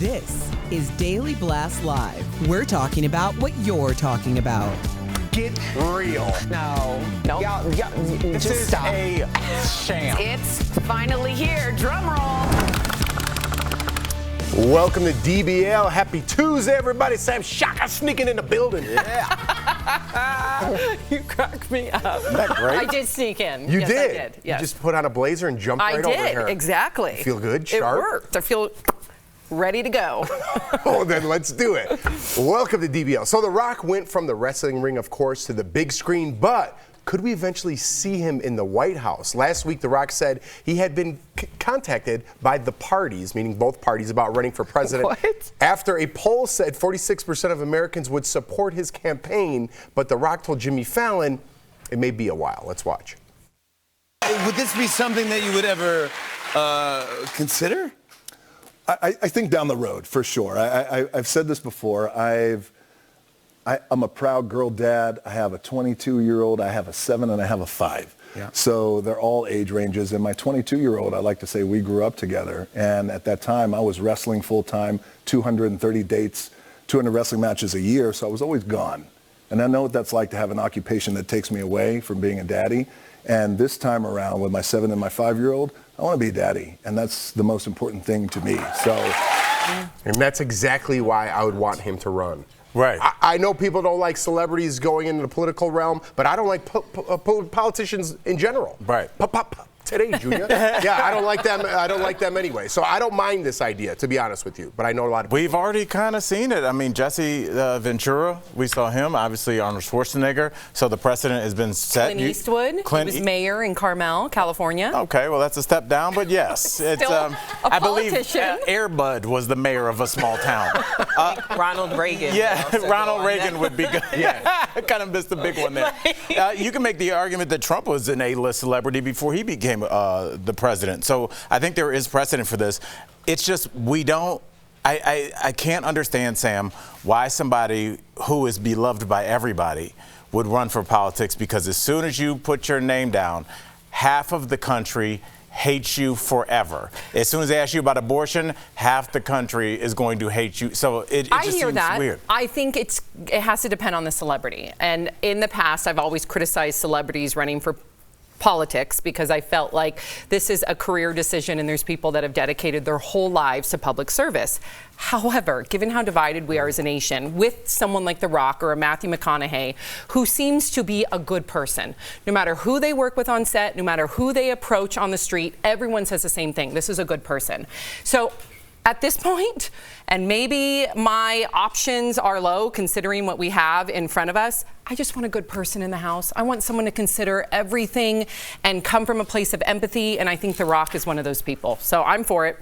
This is Daily Blast Live. We're talking about what you're talking about. Get real. No. This Just is stop. a sham. It's finally here. Drum roll. Welcome to DBL. Happy Tuesday, everybody. Sam Shaka sneaking in the building. Yeah. You crack me up. Isn't that great? I did sneak in. You yes, did? I did. Yes. You just put on a blazer and jumped right over here. I did, exactly. You feel good? Sharp? It worked. I feel ready to go. Oh, then let's do it. Welcome to DBL. So The Rock went from the wrestling ring, of course, to the big screen, but could we eventually see him in the White House? Last week, The Rock said he had been contacted by the parties, meaning both parties, about running for president. What? After a poll said 46% of Americans would support his campaign, but The Rock told Jimmy Fallon it may be a while. Let's watch. Would this be something that you would ever consider? I think down the road, for sure. I've said this before. I'm a proud girl dad. I have a 22-year-old, I have a 7, and I have a 5. Yeah. So they're all age ranges. And my 22-year-old, I like to say we grew up together. And at that time, I was wrestling full-time, 230 dates, 200 wrestling matches a year. So I was always gone. And I know what that's like to have an occupation that takes me away from being a daddy. And this time around with my 7 and my 5-year-old, I want to be a daddy. And that's the most important thing to me. So. And that's exactly why I would want him to run. Right. I know people don't like celebrities going into the political realm, but I don't like politicians in general. Right. Today, Junior. Yeah, I don't like them. I don't like them anyway. So I don't mind this idea, to be honest with you. But I know a lot of people. We've already kind of seen it. I mean, Jesse Ventura, we saw him. Obviously, Arnold Schwarzenegger. So the precedent has been set. Clint Eastwood. He was mayor in Carmel, California. Okay, well, that's a step down, but yes. It's, a I believe politician. Air Bud was the mayor of a small town. Ronald Reagan. Yeah, Ronald Reagan would be good. Yeah, kind of missed the big one there. You can make the argument that Trump was an A-list celebrity before he became the president. So I think there is precedent for this. It's just I can't understand, Sam, why somebody who is beloved by everybody would run for politics, because as soon as you put your name down, half of the country hates you forever. As soon as they ask you about abortion, half the country is going to hate you. So it I just hear seems that. weird. I think it has to depend on the celebrity. And in the past, I've always criticized celebrities running for politics because I felt like this is a career decision and there's people that have dedicated their whole lives to public service. However, given how divided we are as a nation, with someone like The Rock or a Matthew McConaughey, who seems to be a good person, no matter who they work with on set, no matter who they approach on the street, everyone says the same thing. This is a good person. So at this point, and maybe my options are low considering what we have in front of us, I just want a good person in the house. I want someone to consider everything and come from a place of empathy, and I think The Rock is one of those people. So I'm for it.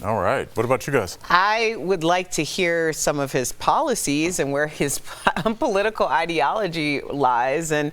All right. What about you guys? I would like to hear some of his policies and where his political ideology lies. And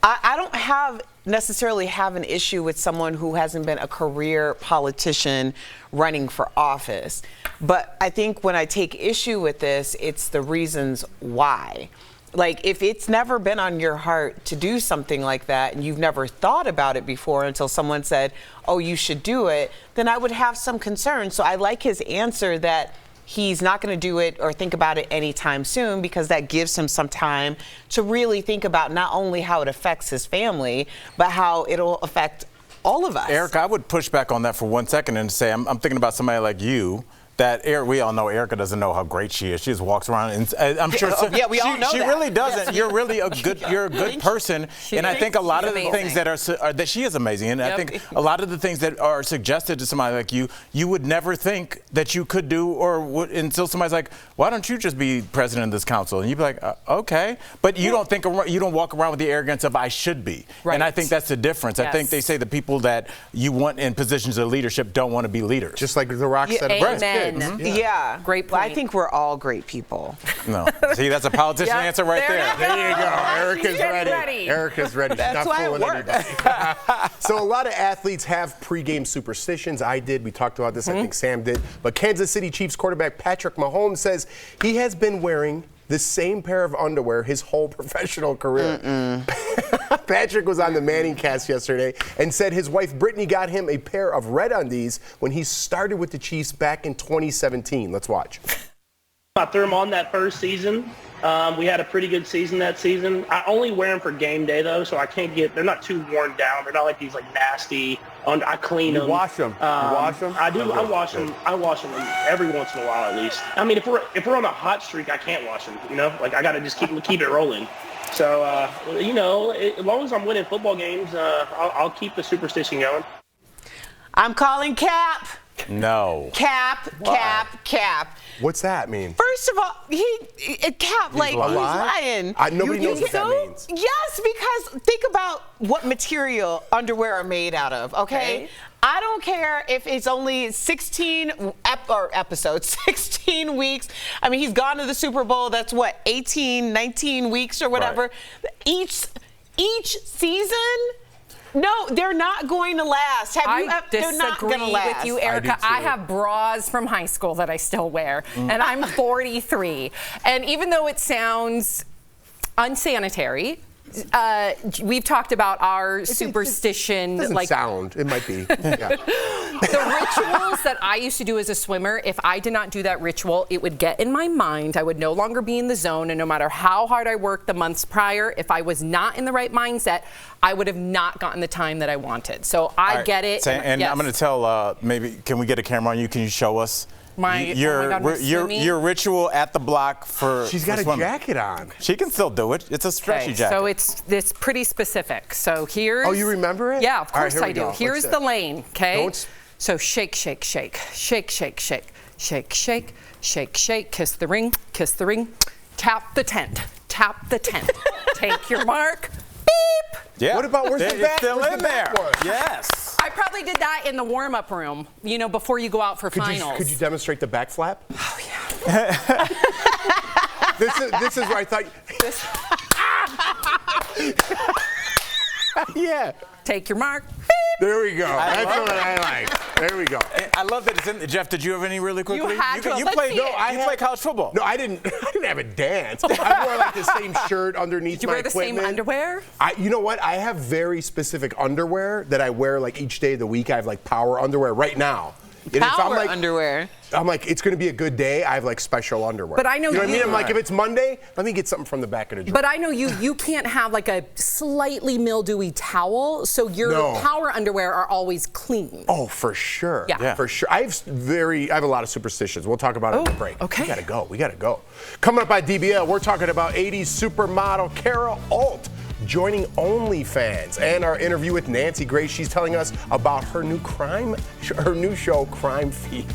I don't necessarily have an issue with someone who hasn't been a career politician running for office. But I think when I take issue with this, it's the reasons why. Like, if it's never been on your heart to do something like that and you've never thought about it before until someone said, oh, you should do it, then I would have some concern. So I like his answer that he's not going to do it or think about it anytime soon, because that gives him some time to really think about not only how it affects his family, but how it'll affect all of us. Eric, I would push back on that for 1 second and say I'm thinking about somebody like you. We all know Erica doesn't know how great she is. She just walks around and I'm sure we all know she that. really doesn't. Yes. You're really a good person, and I think a lot of the things that are that she is amazing, and I think a lot of the things that are suggested to somebody like you would never think that you could do or would, until somebody's like, why don't you just be president of this council? And you'd be like, okay, but you don't walk around with the arrogance of I should be. Right. And I think that's the difference. Yes. I think they say the people that you want in positions of leadership don't want to be leaders. Just like The Rock said about his kids. Yeah. Great Well, point. I think we're all great people. No. See, that's a politician answer right there. There you go. Erica's ready. Erica's ready. That's She's not why it fooling works. anybody. So a lot of athletes have pregame superstitions. I did. We talked about this. I think Sam did. But Kansas City Chiefs quarterback Patrick Mahomes says he has been wearing the same pair of underwear his whole professional career. Patrick was on the Manning cast yesterday and said his wife Brittany got him a pair of red undies when he started with the Chiefs back in 2017. Let's watch. I threw them on that first season. We had a pretty good season that season. I only wear them for game day, though, so I can't get – they're not too worn down. They're not like these, like, nasty – I clean them. You wash them? You wash them? I do. I wash them. I wash them every once in a while at least. I mean, if we're on a hot streak, I can't wash them, you know? Like, I got to just keep it rolling. So, you know, as long as I'm winning football games, I'll keep the superstition going. I'm calling Cap. No. Cap. What's that mean? First of all, Cap, like, he's lying. Nobody knows what that means. Yes, because think about what material underwear are made out of, okay? I don't care if it's only 16 episodes, 16 weeks. I mean, he's gone to the Super Bowl. That's what, 18, 19 weeks or whatever. Right. Each season. No, they're not going to last. They're not going to last. With you, Erica. I have bras from high school that I still wear, and I'm 43. And even though it sounds unsanitary, we've talked about our superstition. It doesn't sound. It might be. Yeah. The rituals that I used to do as a swimmer, if I did not do that ritual, it would get in my mind. I would no longer be in the zone, and no matter how hard I worked the months prior, if I was not in the right mindset, I would have not gotten the time that I wanted. So I get it. And yes. I'm going to tell, maybe, can we get a camera on you? Can you show us? Your ritual at the block for She's got a jacket on. She can still do it. It's a stretchy jacket. So it's pretty specific. So here's. Oh, you remember it? Yeah, of course right, I do. Go. Here's the lane, okay? So shake, shake, shake, shake, shake, shake, shake, shake, shake, shake, kiss the ring, tap the tent, take your mark, beep. Yeah. What about where's the back? It's still in there. Yes. I probably did that in the warm-up room, you know, before you go out for finals. Could you demonstrate the back flap? Oh, yeah. This is where I thought. Yeah. Take your mark. There we go. That's what I like. There we go. I love that it's in. Jeff, did you have any really quickly? You had to. You played college football. No, I didn't have a dance. I wore like the same shirt underneath my equipment. Did you wear the same underwear? You know what? I have very specific underwear that I wear like each day of the week. I have like power underwear right now. Underwear. I'm like, it's going to be a good day. I have like special underwear. But I know you know what I mean? I'm like, if it's Monday, let me get something from the back of the drawer. But I know you can't have like a slightly mildewy towel, so your power underwear are always clean. Oh, for sure. Yeah. For sure. I have a lot of superstitions. We'll talk about it in the break. Okay. We gotta go. Coming up by DBL, we're talking about 80s supermodel Cara Alt joining OnlyFans, and our interview with Nancy Grace. She's telling us about her new show, Crime Feed.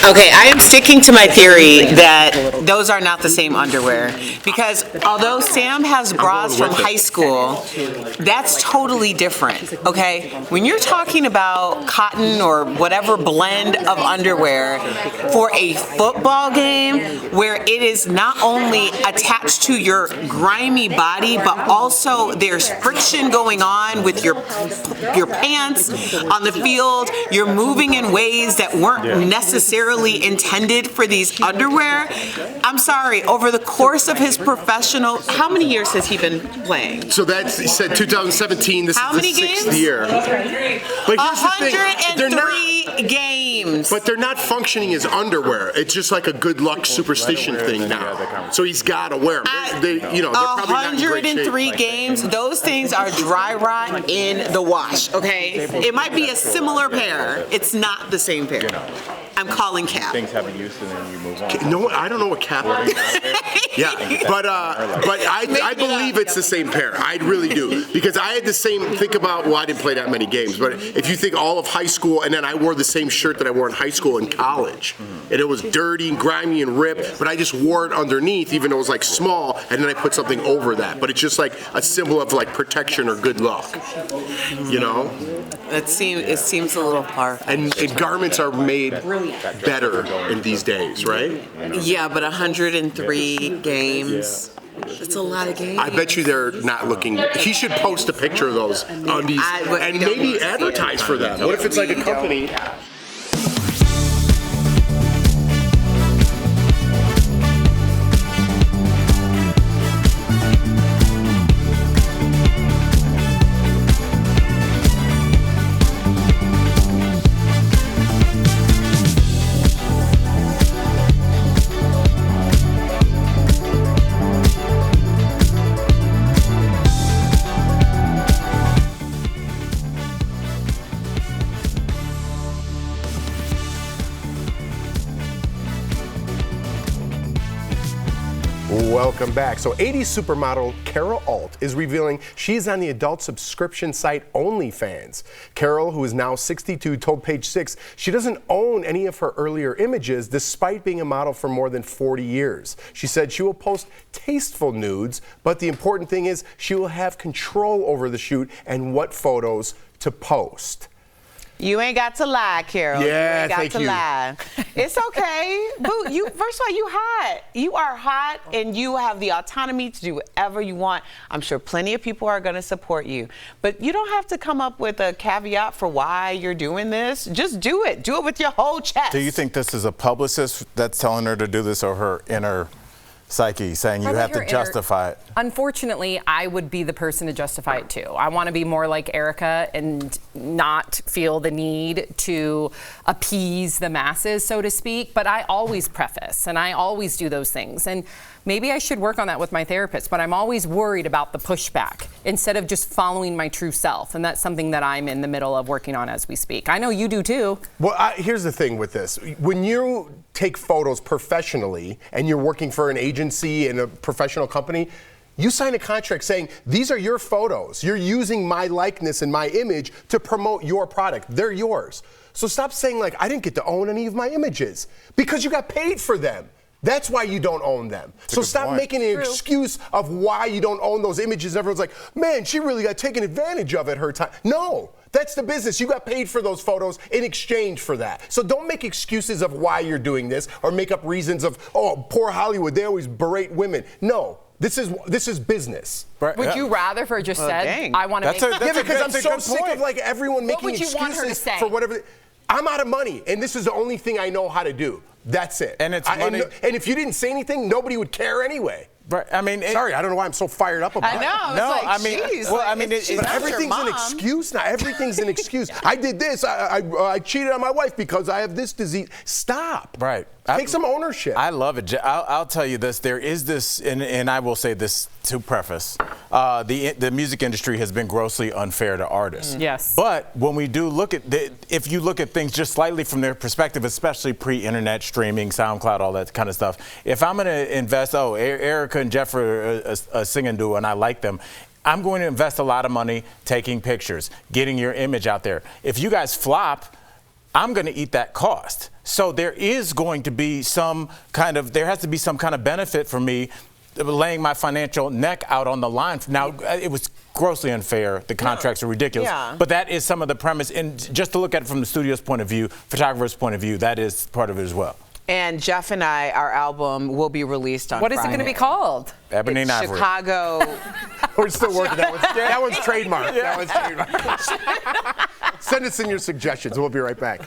Okay, I am sticking to my theory that those are not the same underwear, because although Sam has bras from high school, that's totally different, okay? When you're talking about cotton or whatever blend of underwear for a football game where it is not only attached to your grimy body, but also there's friction going on with your pants on the field, you're moving in ways that weren't necessarily intended for these underwear. I'm sorry, over the course of his professional, how many years has he been playing? So he said 2017, this how is many the sixth games? year. But here's the thing, 103 games. But they're not functioning as underwear. It's just like a good luck superstition thing now. So he's got to wear them. They're probably not in great shape. 103 games, those things are dry rot in the wash, okay? It might be a similar pair. It's not the same pair. I'm calling cap. Things have a use and then you move on. No, I don't know what cap is. Yeah, but I believe it's the same pair. I really do, because I had the same. Think about, well, I didn't play that many games, but if you think all of high school, and then I wore the same shirt that I wore in high school and college, and it was dirty and grimy and ripped, but I just wore it underneath, even though it was like small, and then I put something over that. But it's just like a symbol of like protection or good luck, you know. It seems a little far. And garments are made better in these days, right? Yeah, but 103 games. It's a lot of games. I bet you they're not looking. He should post a picture of those undies and maybe advertise for them. What if it's like a company? Welcome back. So 80s supermodel Carol Alt is revealing she's on the adult subscription site OnlyFans. Carol, who is now 62, told Page Six she doesn't own any of her earlier images despite being a model for more than 40 years. She said she will post tasteful nudes, but the important thing is she will have control over the shoot and what photos to post. You ain't got to lie, Carol. Yeah, you ain't got thank to you. lie. It's okay. Boo, first of all, you hot. You are hot, and you have the autonomy to do whatever you want. I'm sure plenty of people are going to support you. But you don't have to come up with a caveat for why you're doing this. Just do it. Do it with your whole chest. Do you think this is a publicist that's telling her to do this, or her inner psyche saying you have to justify it? Unfortunately, I would be the person to justify it too. I want to be more like Erica and not feel the need to appease the masses, so to speak. But I always preface and I always do those things. And maybe I should work on that with my therapist, but I'm always worried about the pushback instead of just following my true self. And that's something that I'm in the middle of working on as we speak. I know you do too. Well, here's the thing with this. When you take photos professionally and you're working for an agency and a professional company, you sign a contract saying, these are your photos. You're using my likeness and my image to promote your product. They're yours. So stop saying, like, I didn't get to own any of my images, because you got paid for them. That's why you don't own them. So stop making an excuse of why you don't own those images. Everyone's like, man, she really got taken advantage of at her time. No, that's the business. You got paid for those photos in exchange for that. So don't make excuses of why you're doing this or make up reasons of, oh, poor Hollywood, they always berate women. No, this is business. Right. Would you rather for just said, I want to make Yeah, because I'm so sick of like everyone making excuses for whatever. I'm out of money, and this is the only thing I know how to do. That's it. And it's money. And if you didn't say anything, nobody would care anyway. Right. I mean, sorry, I don't know why I'm so fired up about it. I know. No, it's like, I mean, geez, well, I mean, But everything's an excuse now. Everything's an excuse. I did this. I cheated on my wife because I have this disease. Stop. Right. Take some ownership. I love it. I'll tell you this. There is this, and I will say this to preface, the music industry has been grossly unfair to artists. Yes. But when we do look at, if you look at things just slightly from their perspective, especially pre-internet streaming, SoundCloud, all that kind of stuff, if I'm going to invest, Erica and Jeff are a singing duo and I like them, I'm going to invest a lot of money taking pictures, getting your image out there. If you guys flop, I'm going to eat that cost. So there is going to be there has to be some kind of benefit for me laying my financial neck out on the line. Now, it was grossly unfair. The contracts are ridiculous. Yeah. But that is some of the premise. And just to look at it from the studio's point of view, photographer's point of view, that is part of it as well. And Jeff and I, our album will be released on What is Friday. it going to be called? Ebony and Ivory. Chicago. We're still working. That one's trademarked. That one's trademarked. Send us in your suggestions. We'll be right back.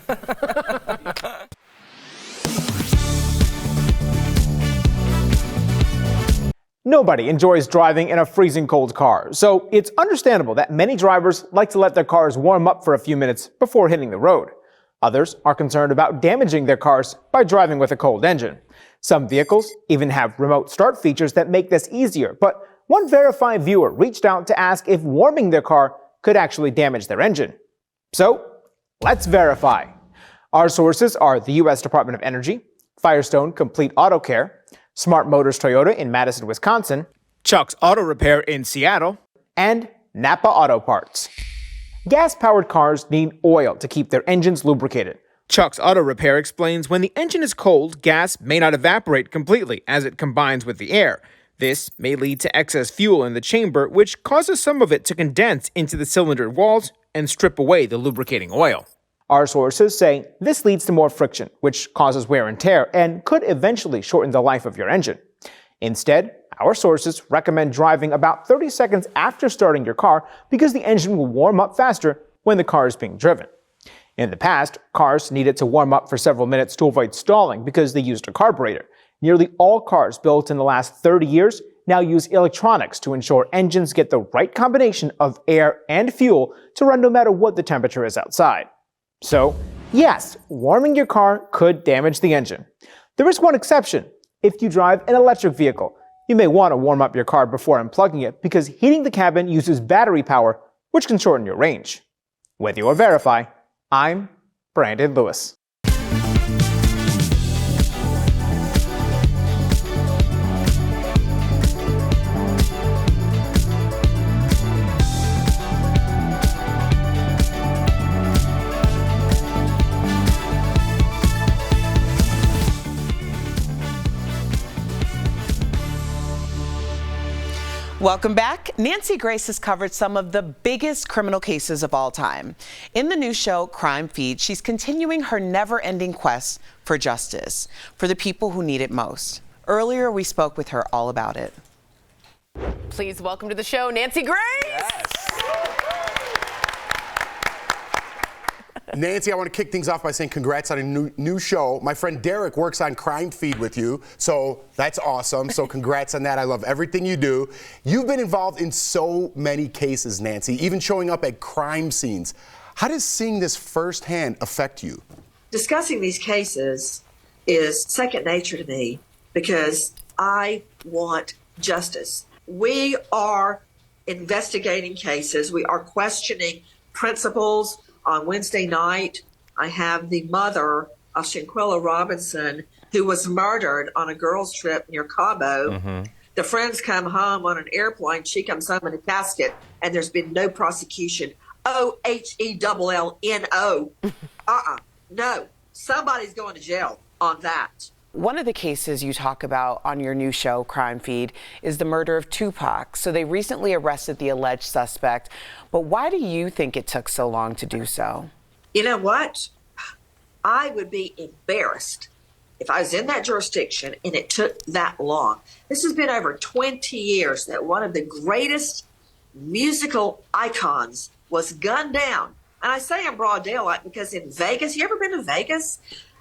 Nobody enjoys driving in a freezing cold car, so it's understandable that many drivers like to let their cars warm up for a few minutes before hitting the road. Others are concerned about damaging their cars by driving with a cold engine. Some vehicles even have remote start features that make this easier, but one verified viewer reached out to ask if warming their car could actually damage their engine. So, let's verify. Our sources are the U.S. Department of Energy, Firestone Complete Auto Care, Smart Motors Toyota in Madison, Wisconsin, Chuck's Auto Repair in Seattle, and Napa Auto Parts. Gas-powered cars need oil to keep their engines lubricated. Chuck's Auto Repair explains when the engine is cold, gas may not evaporate completely as it combines with the air. This may lead to excess fuel in the chamber, which causes some of it to condense into the cylinder walls and strip away the lubricating oil. Our sources say this leads to more friction, which causes wear and tear and could eventually shorten the life of your engine. Instead, our sources recommend driving about 30 seconds after starting your car because the engine will warm up faster when the car is being driven. In the past, cars needed to warm up for several minutes to avoid stalling because they used a carburetor. Nearly all cars built in the last 30 years now use electronics to ensure engines get the right combination of air and fuel to run no matter what the temperature is outside. So, yes, warming your car could damage the engine. There is one exception. If you drive an electric vehicle, you may want to warm up your car before unplugging it because heating the cabin uses battery power, which can shorten your range. With your Verify, I'm Brandon Lewis. Welcome back. Nancy Grace has covered some of the biggest criminal cases of all time. In the new show, Crime Feed, she's continuing her never-ending quest for justice for the people who need it most. Earlier, we spoke with her all about it. Please welcome to the show, Nancy Grace. Yes. Nancy, I want to kick things off by saying congrats on a new show. My friend Derek works on Crime Feed with you, so that's awesome. So congrats on that. I love everything you do. You've been involved in so many cases, Nancy, even showing up at crime scenes. How does seeing this firsthand affect you? Discussing these cases is second nature to me because I want justice. We are investigating cases. We are questioning principles. On Wednesday night, I have the mother of Shanquella Robinson, who was murdered on a girls' trip near Cabo. Mm-hmm. The friends come home on an airplane. She comes home in a casket, and there's been no prosecution. OHELLNO. No. Somebody's going to jail on that. One of the cases you talk about on your new show, Crime Feed, is the murder of Tupac. So they recently arrested the alleged suspect. But why do you think it took so long to do so? You know what? I would be embarrassed if I was in that jurisdiction and it took that long. This has been over 20 years that one of the greatest musical icons was gunned down. And I say in broad daylight because in Vegas, you ever been to Vegas?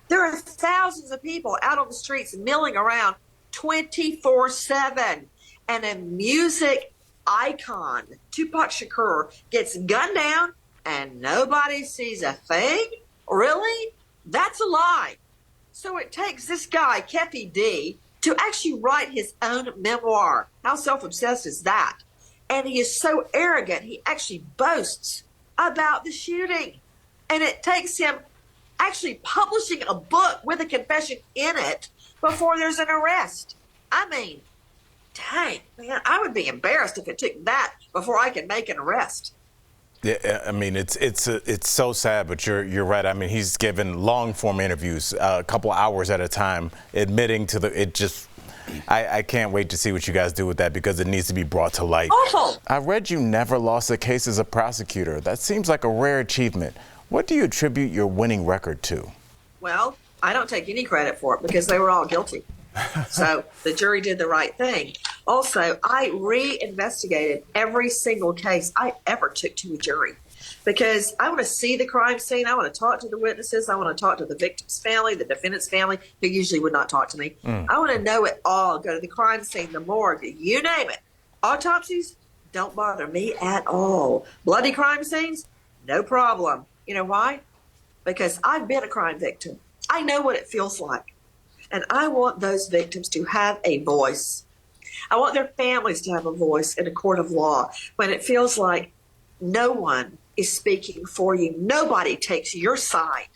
There are thousands of people out on the streets milling around 24/7. And a music icon, Tupac Shakur, gets gunned down and nobody sees a thing? Really? That's a lie. So it takes this guy, Kepi D, to actually write his own memoir. How self-obsessed is that? And he is so arrogant, he actually boasts about the shooting. And it takes him actually publishing a book with a confession in it before there's an arrest. I mean, dang, man, I would be embarrassed if it took that before I could make an arrest. Yeah, I mean, it's so sad, but you're right. I mean, he's given long form interviews, a couple hours at a time, admitting to I can't wait to see what you guys do with that because it needs to be brought to light. Awful. I read you never lost a case as a prosecutor. That seems like a rare achievement. What do you attribute your winning record to? Well, I don't take any credit for it because they were all guilty. So the jury did the right thing. Also, I re-investigated every single case I ever took to a jury because I want to see the crime scene. I want to talk to the witnesses. I want to talk to the victim's family, the defendant's family, who usually would not talk to me. I want to know it all. Go to the crime scene, the morgue, you name it. Autopsies don't bother me at all. Bloody crime scenes, no problem. You know why? Because I've been a crime victim. I know what it feels like. And I want those victims to have a voice. I want their families to have a voice in a court of law when it feels like no one is speaking for you. Nobody takes your side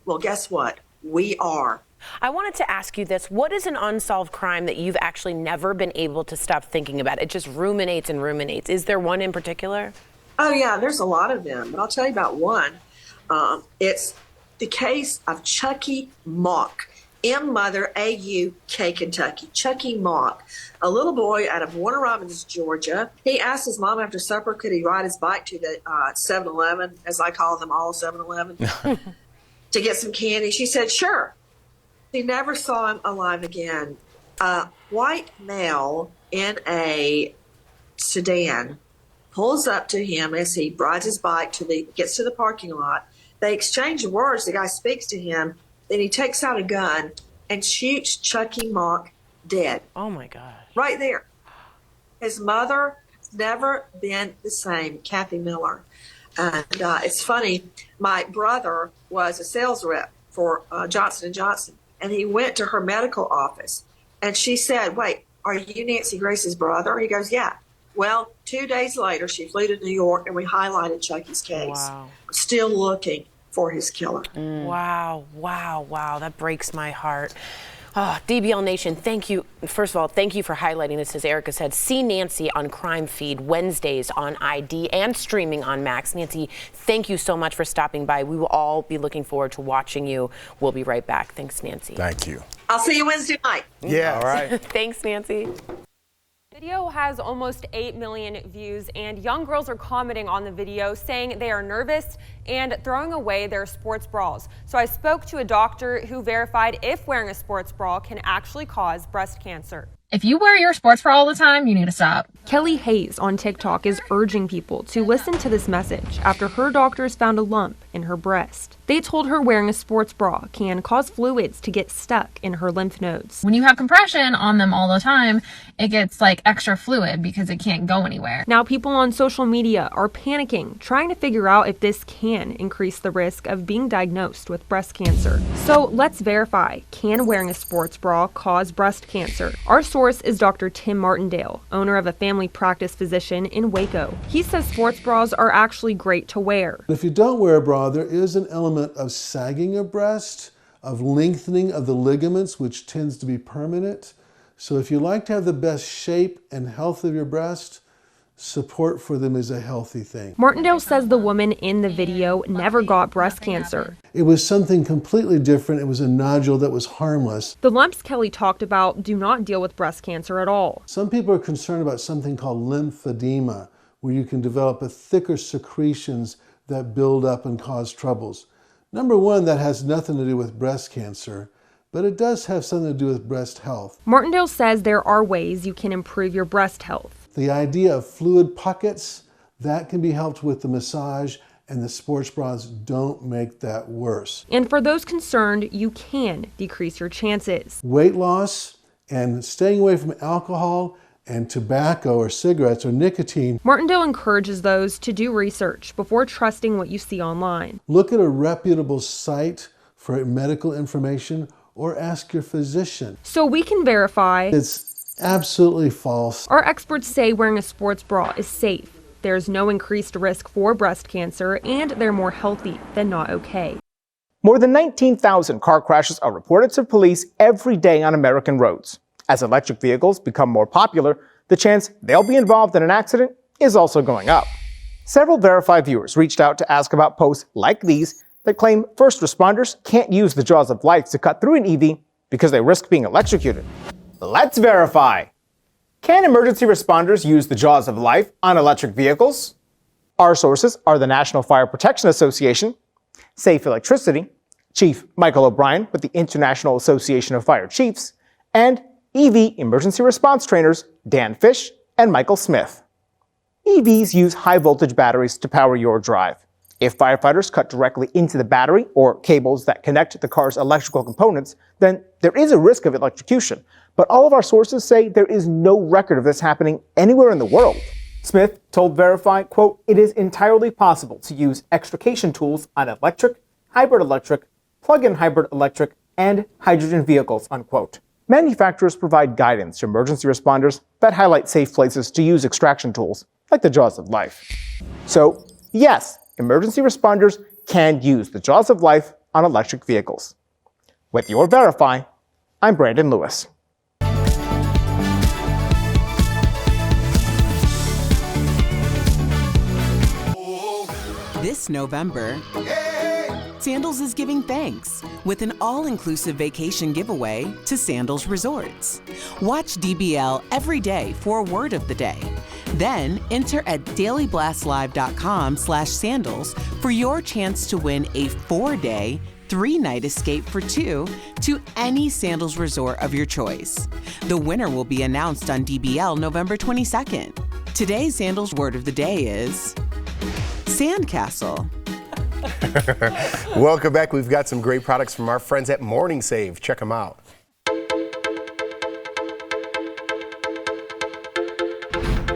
Well, guess what? We are. I wanted to ask you this. What is an unsolved crime that you've actually never been able to stop thinking about? It just ruminates and ruminates. Is there one in particular? Oh, yeah, there's a lot of them, but I'll tell you about one. It's the case of Chucky Mock, Mother A-U-K, Kentucky. Chucky Mock, a little boy out of Warner Robins, Georgia. He asked his mom after supper, could he ride his bike to the 7-Eleven, as I call them all 7-Eleven, to get some candy. She said, sure. She never saw him alive again. A white male in a sedan pulls up to him as he rides his bike gets to the parking lot. They exchange words. The guy speaks to him. Then he takes out a gun and shoots Chucky Mock dead. Oh, my God. Right there. His mother has never been the same, Kathy Miller. And it's funny, my brother was a sales rep for Johnson & Johnson, and he went to her medical office, and she said, wait, are you Nancy Grace's brother? He goes, yeah. Well, 2 days later, she flew to New York, and we highlighted Chucky's case. Wow. Still looking for his killer. Wow, wow, wow. That breaks my heart. Oh, DBL Nation, thank you. First of all, thank you for highlighting this. As Erica said, see Nancy on Crime Feed Wednesdays on ID and streaming on Max. Nancy, thank you so much for stopping by. We will all be looking forward to watching you. We'll be right back. Thanks, Nancy. Thank you. I'll see you Wednesday night. Yeah. All right. Thanks, Nancy. Video has almost 8 million views, and young girls are commenting on the video saying they are nervous and throwing away their sports bras. So I spoke to a doctor who verified if wearing a sports bra can actually cause breast cancer. If you wear your sports bra all the time, you need to stop. Kelly Hayes on TikTok is urging people to listen to this message after her doctors found a lump in her breast. They told her wearing a sports bra can cause fluids to get stuck in her lymph nodes. When you have compression on them all the time, it gets like extra fluid because it can't go anywhere. Now people on social media are panicking, trying to figure out if this can increase the risk of being diagnosed with breast cancer. So let's verify, can wearing a sports bra cause breast cancer? Our source is Dr. Tim Martindale, owner of a family practice physician in Waco. He says sports bras are actually great to wear. If you don't wear a bra, there is an element of sagging of breast, of lengthening of the ligaments, which tends to be permanent. So if you like to have the best shape and health of your breast, support for them is a healthy thing. Martindale says the woman in the video never got breast cancer. It was something completely different. It was a nodule that was harmless. The lumps Kelly talked about do not deal with breast cancer at all. Some people are concerned about something called lymphedema, where you can develop a thicker secretions that build up and cause troubles. Number one, that has nothing to do with breast cancer, but it does have something to do with breast health. Martindale says there are ways you can improve your breast health. The idea of fluid pockets, that can be helped with the massage, and the sports bras don't make that worse. And for those concerned, you can decrease your chances. Weight loss and staying away from alcohol and tobacco or cigarettes or nicotine. Martindale encourages those to do research before trusting what you see online. Look at a reputable site for medical information or ask your physician. So we can verify it's absolutely false. Our experts say wearing a sports bra is safe. There's no increased risk for breast cancer, and they're more healthy than not okay. More than 19,000 car crashes are reported to police every day on American roads. As electric vehicles become more popular, the chance they'll be involved in an accident is also going up. Several verified viewers reached out to ask about posts like these that claim first responders can't use the jaws of life to cut through an EV because they risk being electrocuted. Let's verify. Can emergency responders use the jaws of life on electric vehicles? Our sources are the National Fire Protection Association, Safe Electricity, Chief Michael O'Brien with the International Association of Fire Chiefs, and EV emergency response trainers Dan Fish and Michael Smith. EVs use high voltage batteries to power your drive. If firefighters cut directly into the battery or cables that connect the car's electrical components, then there is a risk of electrocution. But all of our sources say there is no record of this happening anywhere in the world. Smith told Verify, quote, "It is entirely possible to use extrication tools on electric, hybrid electric, plug-in hybrid electric, and hydrogen vehicles," unquote. Manufacturers provide guidance to emergency responders that highlight safe places to use extraction tools, like the jaws of life. So, yes, emergency responders can use the jaws of life on electric vehicles. With your Verify, I'm Brandon Lewis. This November, Sandals is giving thanks with an all-inclusive vacation giveaway to Sandals Resorts. Watch DBL every day for a word of the day. Then enter at dailyblastlive.com/sandals for your chance to win a 4-day, 3-night escape for 2 to any Sandals resort of your choice. The winner will be announced on DBL November 22nd. Today's Sandals word of the day is sandcastle. Welcome back. We've got some great products from our friends at Morning Save. Check them out.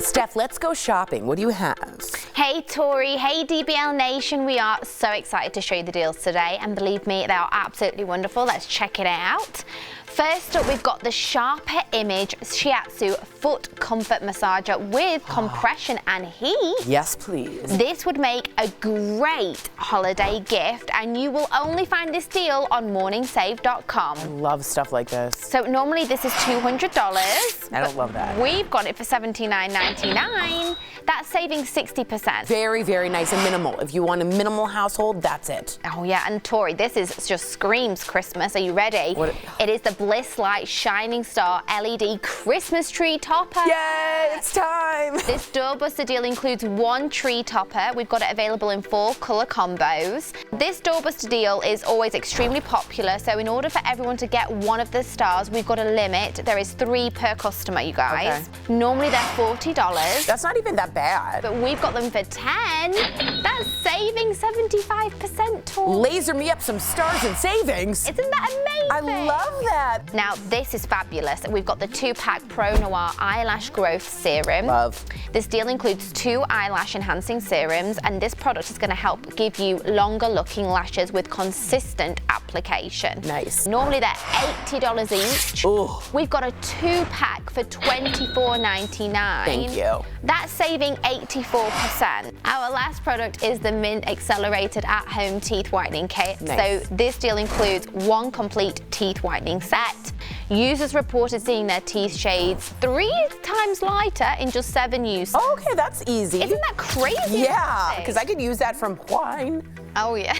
Steph, let's go shopping. What do you have? Hey Tori, hey DBL Nation. We are so excited to show you the deals today, and believe me, they are absolutely wonderful. Let's check it out. First up, we've got the Sharper Image Shiatsu Foot Comfort Massager with compression and heat. Yes, please. This would make a great holiday gift, and you will only find this deal on morningsave.com. I love stuff like this. So normally this is $200. I don't love that. We've got it for $79.99. That's saving 60%. Very, very nice and minimal. If you want a minimal household, that's it. Oh yeah, and Tori, this is just screams Christmas. Are you ready? It is the Bliss Light Shining Star LED Christmas tree topper. Yay, it's time. This doorbuster deal includes 1 tree topper. We've got it available in 4 color combos. This doorbuster deal is always extremely popular, so in order for everyone to get one of the stars, we've got a limit. There is 3 per customer, you guys. Okay. Normally they're $40. That's not even that bad. But we've got them for $10. That's saving 75%, Tori. Laser me up some stars and savings. Isn't that amazing? I love that. Now, this is fabulous. We've got the 2-pack Pro Noir Eyelash Growth Serum. Love. This deal includes 2 eyelash enhancing serums, and this product is going to help give you longer looking lashes with consistent application. Nice. Normally they're $80 each. Ooh. We've got a 2-pack for $24.99. Thank you. That's saving 84%. Our last product is the Mint Accelerated At-Home Teeth Whitening Kit. Nice. So this deal includes 1 complete teeth whitening set. Users reported seeing their teeth shades 3 times lighter in just 7 uses. Oh, okay, that's easy. Isn't that crazy? Yeah, because I could use that from wine. Oh, yeah.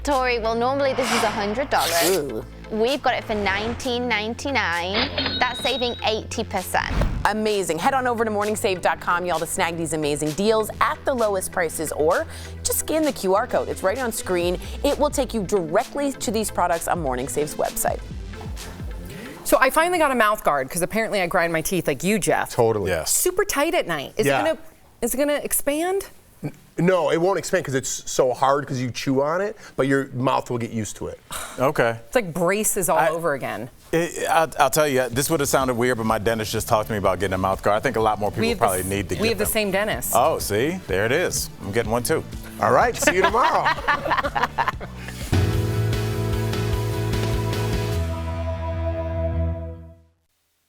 Tori, well, normally this is $100. Ooh. We've got it for $19.99. That's saving 80%. Amazing. Head on over to morningsave.com, y'all, to snag these amazing deals at the lowest prices, or just scan the QR code. It's right on screen. It will take you directly to these products on Morning Save's website. So I finally got a mouth guard because apparently I grind my teeth like you, Jeff. Totally. Yes. Super tight at night. Is it gonna expand? No, it won't expand because it's so hard because you chew on it, but your mouth will get used to it. Okay. It's like braces all over again. I'll tell you, this would have sounded weird, but my dentist just talked to me about getting a mouth guard. I think a lot more people probably need to get We have them. the same dentist. Oh, see? There it is. I'm getting one too. All right, see you tomorrow.